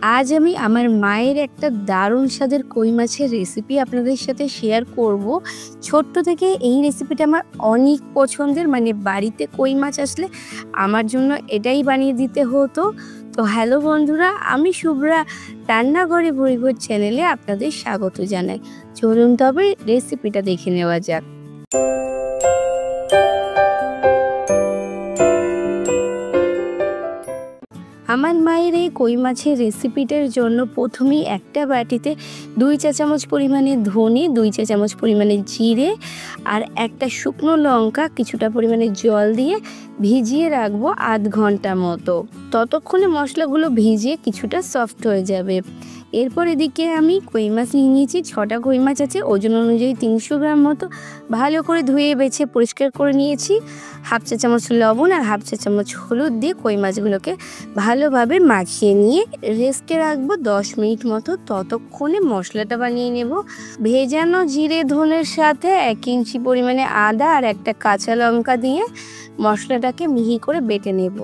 আজ আমি আমার মায়ের একটা দারুণ স্বাদের কই মাছের রেসিপি আপনাদের সাথে শেয়ার করব। ছোট্ট থেকে এই রেসিপিটা আমার অনেক পছন্দের, মানে বাড়িতে কই মাছ আসলে আমার জন্য এটাই বানিয়ে দিতে হতো। তো হ্যালো বন্ধুরা, আমি শুভ্রা রান্নাঘরে ভরিভোজ চ্যানেলে আপনাদের স্বাগত জানাই। চলুন তবে রেসিপিটা দেখে নেওয়া যাক। আমার মায়ের এই কই মাছের রেসিপিটার জন্য প্রথমেই একটা বাটিতে 2 চা চামচ পরিমাণে ধনে, 2 চা চামচ পরিমাণে জিরে আর একটা শুকনো লঙ্কা কিছুটা পরিমাণে জল দিয়ে ভিজিয়ে রাখবো আধ ঘন্টা মতো। ততক্ষণে মশলাগুলো ভিজিয়ে কিছুটা সফট হয়ে যাবে। এরপর এদিকে আমি কই মাছ নিয়ে নিয়েছি। 6টা কই মাছ আছে, ওজন অনুযায়ী 300 গ্রাম মতো। ভালো করে ধুয়ে বেছে পরিষ্কার করে নিয়েছি। হাফ চা চামচ লবণ আর হাফ চা চামচ হলুদ দিয়ে কই মাছগুলোকে ভালোভাবে মাখিয়ে নিয়ে রেস্টে রাখবো 10 মিনিট মতো। ততক্ষণে মশলাটা বানিয়ে নেব। ভেজানো জিরে ধনের সাথে 1 ইঞ্চি পরিমাণে আদা আর একটা কাঁচা লঙ্কা দিয়ে মশলাটাকে মিহি করে বেটে নেব।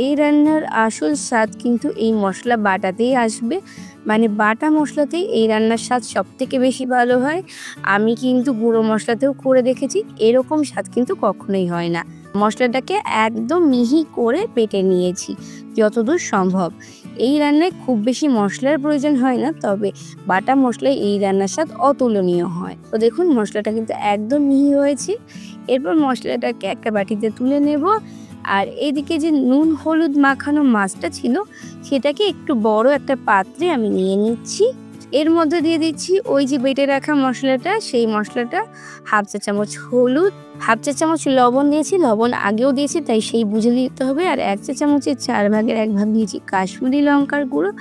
এই রান্নার আসল স্বাদ কিন্তু এই মশলা বাটাতেই আসবে, মানে বাটা মশলাতেই এই রান্নার স্বাদ সবথেকে বেশি ভালো হয়। আমি কিন্তু গুঁড়ো মশলাতেও করে দেখেছি, এরকম স্বাদ কিন্তু কখনোই হয় না। মশলাটাকে একদম মিহি করে বেটে নিয়েছি যতদূর সম্ভব। এই রান্নায় খুব বেশি মশলার প্রয়োজন হয় না, তবে বাটা মশলায় এই রান্নার স্বাদ অতুলনীয় হয়। তো দেখুন মশলাটা কিন্তু একদম মিহি হয়েছে। এরপর মশলাটাকে একটা বাটিতে তুলে নেব। আর এইদিকে যে নুন হলুদ মাখানো মাছটা ছিল সেটাকে একটু বড় একটা পাত্রে আমি নিয়ে নিচ্ছি। এর মধ্যে দিয়ে দিচ্ছি ওই যে বেটে রাখা মশলাটা, সেই মশলাটা হাফ চা চামচ হলুদ, হাফ চা চামচ লবণ দিয়েছি, লবণ আগেও দিয়েছি তাই সেই বুঝে দিতে হবে। আর 1 চা চামচের 4 ভাগের 1 ভাগ দিয়েছি কাশ্মীরি লঙ্কার গুঁড়ো,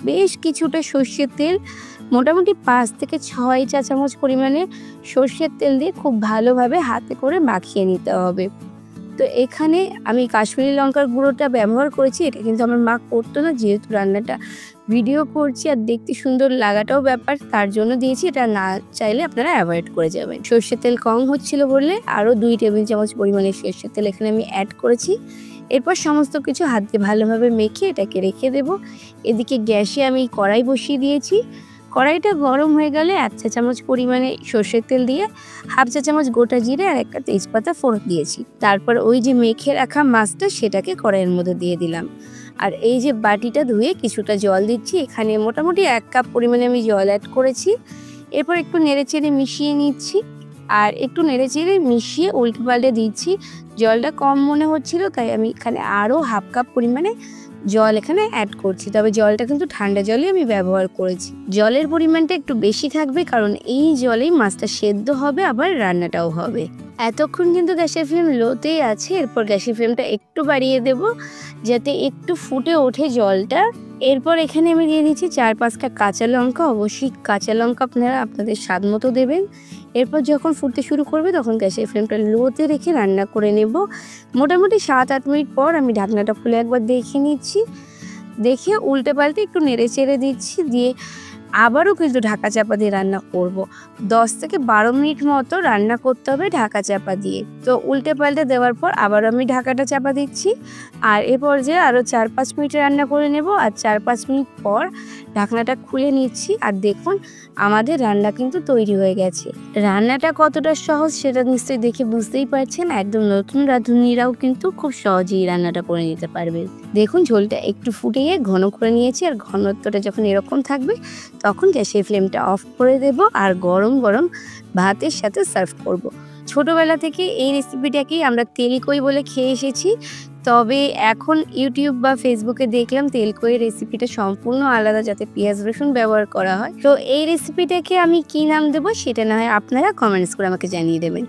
বেশ কিছুটা সর্ষের তেল, মোটামুটি 5 থেকে 6 চা চামচ পরিমাণে সর্ষের তেল দিয়ে খুব ভালোভাবে হাতে করে মাখিয়ে নিতে হবে। তো এখানে আমি কাশ্মীরি লঙ্কার গুঁড়োটা ব্যবহার করেছি। এটা কিন্তু আমার মা করতো না, যেহেতু রান্নাটা ভিডিও করছি আর দেখতে সুন্দর লাগাটাও ব্যাপার, তার জন্য দিয়েছি। এটা না চাইলে আপনারা অ্যাভয়েড করে যাবেন। সর্ষের তেল কম হচ্ছিল বলে আরও 2 টেবিল চামচ পরিমাণে সর্ষের তেল এখানে আমি অ্যাড করেছি। এরপর সমস্ত কিছু হাত দিয়ে ভালোভাবে মেখে এটাকে রেখে দেব। এদিকে গ্যাসে আমি কড়াই বসিয়ে দিয়েছি। কড়াইটা গরম হয়ে গেলে 1 চা চামচ পরিমাণে সর্ষের তেল দিয়ে হাফ চা চামচ গোটা জিরে আর একটা তেজপাতা ফোড়ন দিয়েছি। তারপর ওই যে মেখে রাখা মাছটা সেটাকে কড়াইয়ের মধ্যে দিয়ে দিলাম। আর এই যে বাটিটা ধুয়ে কিছুটা জল দিচ্ছি, এখানে মোটামুটি 1 কাপ পরিমাণে আমি জল অ্যাড করেছি। এরপর একটু নেড়েচেড়ে মিশিয়ে নিচ্ছি আর একটু নেড়েচেড়ে মিশিয়ে উল্টে পাল্টে দিচ্ছি। জলটা কম মনে হচ্ছিল তাই আমি এখানে আরও হাফ কাপ পরিমাণে জল এখানে অ্যাড করছি, তবে জলটা কিন্তু ঠান্ডা জলই আমি ব্যবহার করেছি। জলের পরিমাণটা একটু বেশি থাকবে কারণ এই জলেই মাছটা সেদ্ধ হবে, আবার রান্নাটাও হবে। এতক্ষণ কিন্তু গ্যাসের ফ্লেম লোতেই আছে। এরপর গ্যাসের ফ্লেমটা একটু বাড়িয়ে দেব যাতে একটু ফুটে ওঠে জলটা। এরপর এখানে আমি দিয়ে দিচ্ছি 4-5টা কাঁচা লঙ্কা। অবশ্যই কাঁচা লঙ্কা আপনারা আপনাদের স্বাদ মতো দেবেন। এরপর যখন ফুটতে শুরু করবে তখন গ্যাসের ফ্লেমটা লোতে রেখে রান্না করে নেব। মোটামুটি 7-8 মিনিট পর আমি ঢাকনাটা খুলে একবার দেখে নিচ্ছি। দেখে উল্টে পাল্টে একটু নেড়ে চেড়ে দিচ্ছি, দিয়ে আবারও কিন্তু ঢাকা চাপা দিয়ে রান্না করব। 10 থেকে 12 মিনিট মতো রান্না করতে হবে ঢাকা চাপা দিয়ে। তো উল্টে পাল্টে দেওয়ার পর আবার আমি ঢাকাটা চাপা দিচ্ছি। আর এ পর্যায়ে আরও 4-5 মিনিট রান্না করে নেব। আর 4-5 মিনিট পর ঢাকনাটা খুলে নিচ্ছি। আর দেখুন আমাদের রান্না কিন্তু তৈরি হয়ে গেছে। রান্নাটা কতটা সহজ সেটা নিশ্চয়ই দেখে বুঝতেই পারছেন। একদম নতুন রাঁধুনিরাও কিন্তু খুব সহজেই রান্নাটা করে নিতে পারবে। দেখুন ঝোলটা একটু ফুটিয়ে ঘন করে নিয়েছি। আর ঘনত্বটা যখন এরকম থাকবে তখন গ্যাসের ফ্লেমটা অফ করে দেব আর গরম গরম ভাতের সাথে সার্ভ করব। ছোটবেলা থেকে এই রেসিপিটাকেই আমরা তেলকই বলে খেয়ে এসেছি, তবে এখন ইউটিউব বা ফেসবুকে দেখলাম তেলকইয়ের রেসিপিটা সম্পূর্ণ আলাদা, যাতে পেঁয়াজ রসুন ব্যবহার করা হয়। তো এই রেসিপিটাকে আমি কি নাম দেব সেটা না হয় আপনারা কমেন্টস করে আমাকে জানিয়ে দেবেন।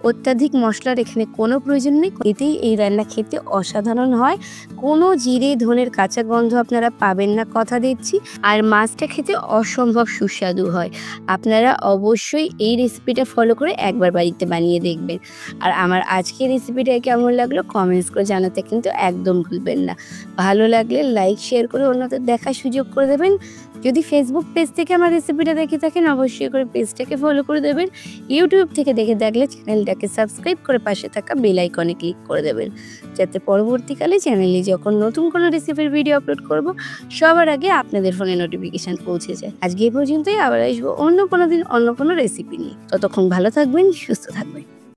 অত্যাধিক মশলার এখানে কোনো প্রয়োজন নেই, এতেই এই রান্না খেতে অসাধারণ হয়। কোনো জিরে ধনের কাঁচা গন্ধ আপনারা পাবেন না, কথা দিচ্ছি। আর মাছটা খেতে অসম্ভব সুস্বাদু হয়। আপনারা অবশ্যই এই রেসিপিটা ফলো করে একবার বাড়িতে বানিয়ে দেখবেন। আর আমার আজকের রেসিপিটা কেমন লাগলো কমেন্টস করে জানাতে কিন্তু একদম ভুলবেন না। ভালো লাগলে লাইক শেয়ার করে অন্যদের দেখার সুযোগ করে দেবেন। যদি ফেসবুক পেজ থেকে আমার রেসিপিটা দেখে থাকেন অবশ্যই করে পেজটাকে ফলো করে দেবেন। ইউটিউব থেকে দেখে থাকলে চ্যানেলটা চ্যানেলটাকে সাবস্ক্রাইব করে পাশে থাকা বেল আইকনে ক্লিক করে দেবেন, যাতে পরবর্তীকালে চ্যানেলে যখন নতুন কোনো রেসিপির ভিডিও আপলোড করব সবার আগে আপনাদের ফোনে নোটিফিকেশান পৌঁছে যায়। আজকে এই পর্যন্তই, আবার আসবো অন্য কোনো দিন অন্য কোনো রেসিপি নিয়ে। ততক্ষণ ভালো থাকবেন, সুস্থ থাকবেন।